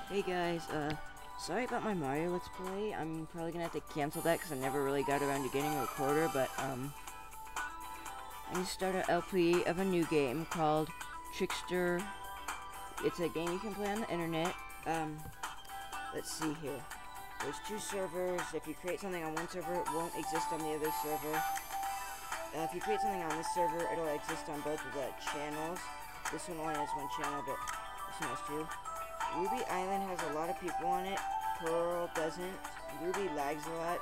Hey guys, sorry about my Mario Let's Play. I'm probably gonna have to cancel that because I never really got around to getting a recorder, but, I need to start an LP of a new game called Trickster. It's a game you can play on the internet. Let's see here. There's 2 servers. If you create something on one server, it won't exist on the other server. If you create something on this server, it'll exist on both of the channels. This one only has 1 channel, but this one has 2. Ruby Island has a lot of people on it. Pearl doesn't. Ruby lags a lot.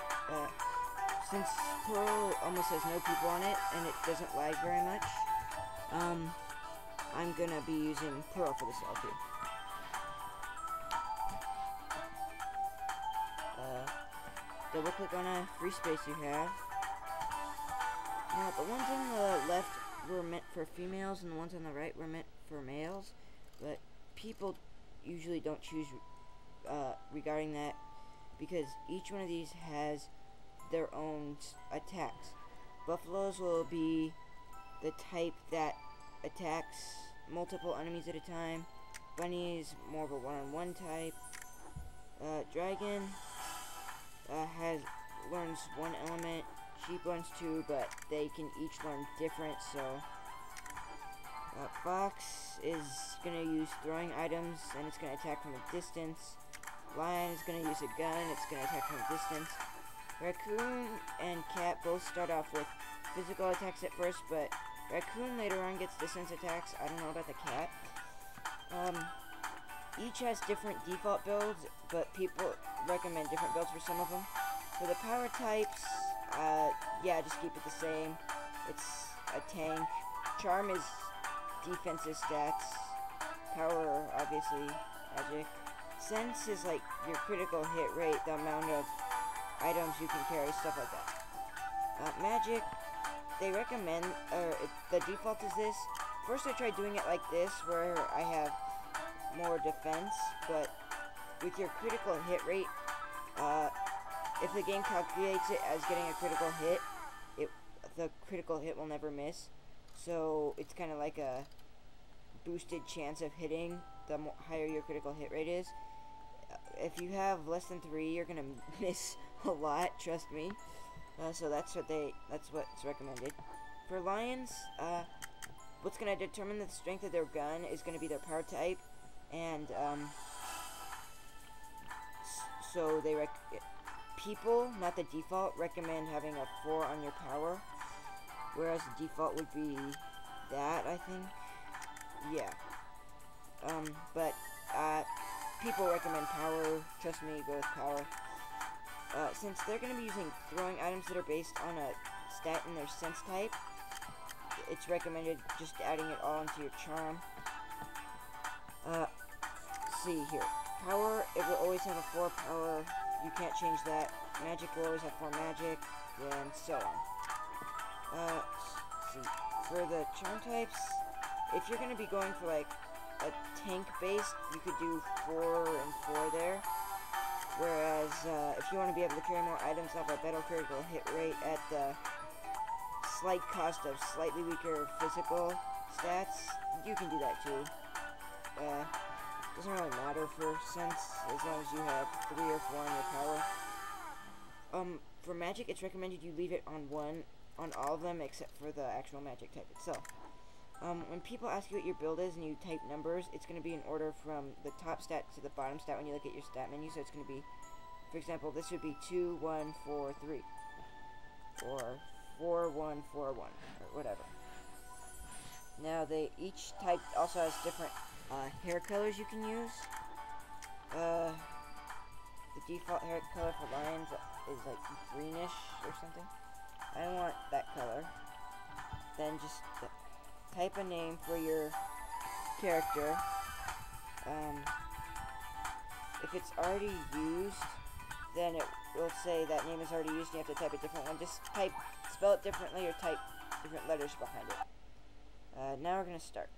Since Pearl almost has no people on it, and it doesn't lag very much, I'm gonna be using Pearl for this LP. Double click on a free space you have. Now, the ones on the left were meant for females, and the ones on the right were meant for males, but people usually don't choose regarding that, because each one of these has their own attacks. Buffaloes will be the type that attacks multiple enemies at a time. Bunny is more of a one-on-one type. Dragon learns 1 element. Sheep learns 2, but they can each learn different. So Fox is gonna use throwing items, and it's gonna attack from a distance. Lion is gonna use a gun, it's gonna attack from a distance. Raccoon and Cat both start off with physical attacks at first, but Raccoon later on gets distance attacks. I don't know about the Cat. Each has different default builds, but people recommend different builds for some of them. For the power types, yeah, just keep it the same. It's a tank. Charm is defensive stats. Power, obviously, magic. Sense is like your critical hit rate, the amount of items you can carry, stuff like that. Magic, they recommend, the default is this. First I tried doing it like this, where I have more defense, but with your critical hit rate, if the game calculates it as getting a critical hit, the critical hit will never miss. So it's kind of like a boosted chance of hitting the higher your critical hit rate is. If you have less than 3, you're gonna miss a lot, trust me. So that's what's recommended. For lions, what's gonna determine the strength of their gun is gonna be their power type, and so people, not the default, recommend having a 4 on your power, whereas the default would be that, I think. Yeah. But people recommend power. Trust me, go with power. Since they're going to be using throwing items that are based on a stat in their sense type, it's recommended just adding it all into your charm. See here. Power, it will always have a 4 power. You can't change that. Magic will always have 4 magic, and so on. See. For the charm types, if you're going to be going for like a tank base, you could do 4 and 4 there. Whereas, if you want to be able to carry more items off a better critical hit rate at the slight cost of slightly weaker physical stats, you can do that too. Doesn't really matter for sense, as long as you have 3 or 4 on your power. For magic, it's recommended you leave it on 1 on all of them except for the actual magic type itself. When people ask you what your build is and you type numbers, it's going to be in order from the top stat to the bottom stat when you look at your stat menu. So it's going to be, for example, this would be 2, 1, 4, 3. Or 4, 1, 4, 1. Or whatever. Now, each type also has different hair colors you can use. The default hair color for lions is like greenish or something. I don't want that color. Then just type a name for your character. If it's already used, then it will say that name is already used and you have to type a different one. Just spell it differently or type different letters behind it. Now we're going to start.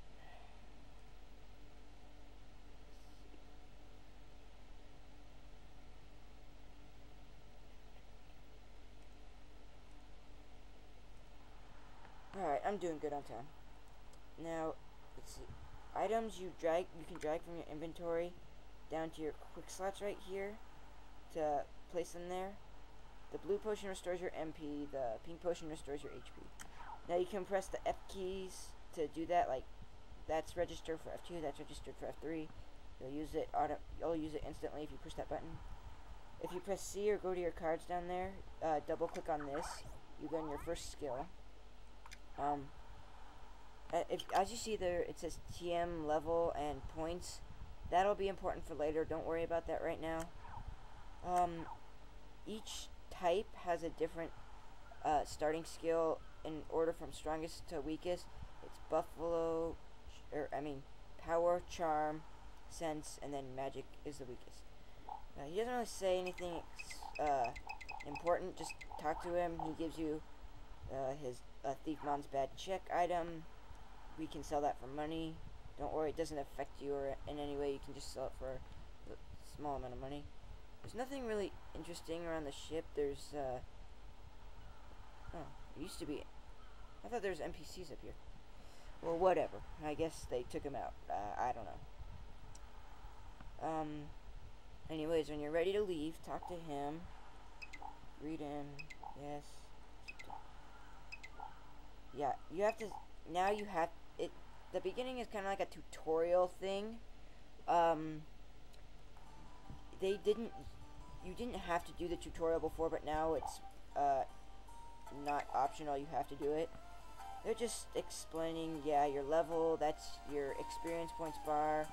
Alright, I'm doing good on time. Now, let's see. items you can drag from your inventory down to your quick slots right here to place them there. The blue potion restores your MP, the pink potion restores your HP. Now you can press the F keys to do that, like that's registered for F2, that's registered for F3. You'll use it instantly if you push that button. If you press C or go to your cards down there, double click on this, you learn your first skill. As you see there, it says TM level and points. That'll be important for later. Don't worry about that right now. Each type has a different starting skill in order from strongest to weakest. It's power, charm, sense, and then magic is the weakest. He doesn't really say anything important. Just talk to him. He gives you his Thief Mom's Bad Check item. We can sell that for money. Don't worry, it doesn't affect you or in any way. You can just sell it for a small amount of money. There's nothing really interesting around the ship. There's it used to be. I thought there was NPCs up here. Well, whatever. I guess they took him out. I don't know. Anyways, when you're ready to leave, talk to him. Greet him. Yes. Yeah, you have to. Now you have it. The beginning is kind of like a tutorial thing. You didn't have to do the tutorial before, but now it's not optional. You have to do it. They're just explaining, yeah, your level. That's your experience points bar.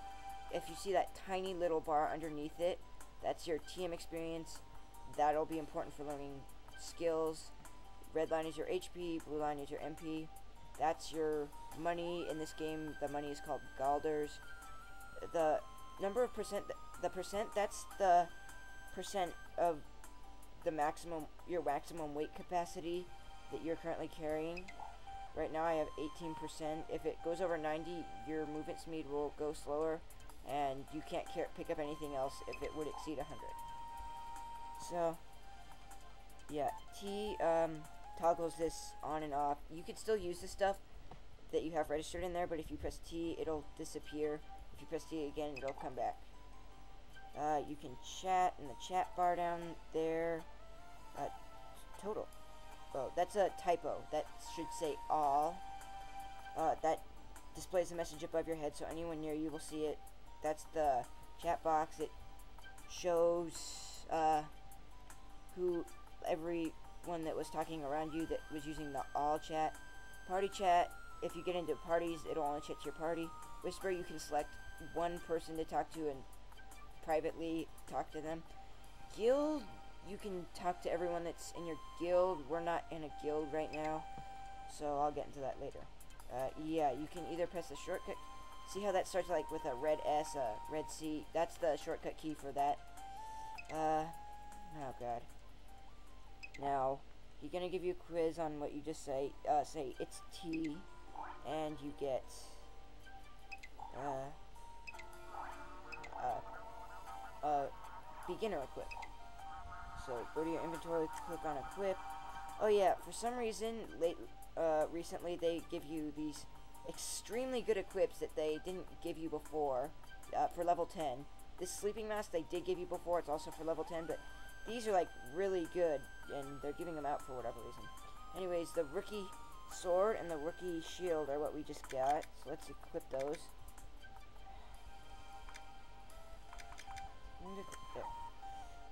If you see that tiny little bar underneath it, that's your TM experience. That'll be important for learning skills. Red line is your HP, blue line is your MP. That's your money in this game. The money is called Galders. The number of percent, that's the percent of the your maximum weight capacity that you're currently carrying. Right now I have 18%. If it goes over 90, your movement speed will go slower, and you can't pick up anything else if it would exceed 100. So, yeah, T toggles this on and off. You can still use the stuff that you have registered in there, but if you press T, it'll disappear. If you press T again, it'll come back. You can chat in the chat bar down there. Total. Oh, that's a typo. That should say all. That displays a message above your head, so anyone near you will see it. That's the chat box. It shows who everyone that was talking around you that was using the all chat. Party chat, if you get into parties, it'll only chat to your party. Whisper, you can select one person to talk to and privately talk to them. Guild, you can talk to everyone that's in your guild. We're not in a guild right now, so I'll get into that later. Yeah, you can either press the shortcut. See how that starts like with a red S, a red C? That's the shortcut key for that. Oh god. Now, he's gonna give you a quiz on what you just say. Say it's T, and you get beginner equip. So go to your inventory, click on equip. Oh yeah, for some reason, recently they give you these extremely good equips that they didn't give you before for level 10. This sleeping mask they did give you before, it's also for level 10, but these are like really good, and they're giving them out for whatever reason. Anyways, the rookie sword and the rookie shield are what we just got, so let's equip those.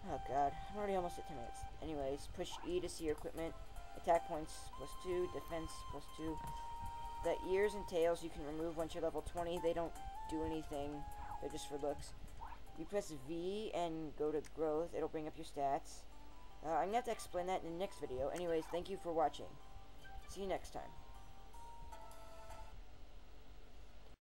Oh god, I'm already almost at 10 minutes. Anyways, push E to see your equipment. Attack points +2, defense +2. The ears and tails you can remove once you're level 20. They don't do anything, they're just for looks. You press V and go to growth, it'll bring up your stats. I'm going to have to explain that in the next video. Anyways, thank you for watching. See you next time.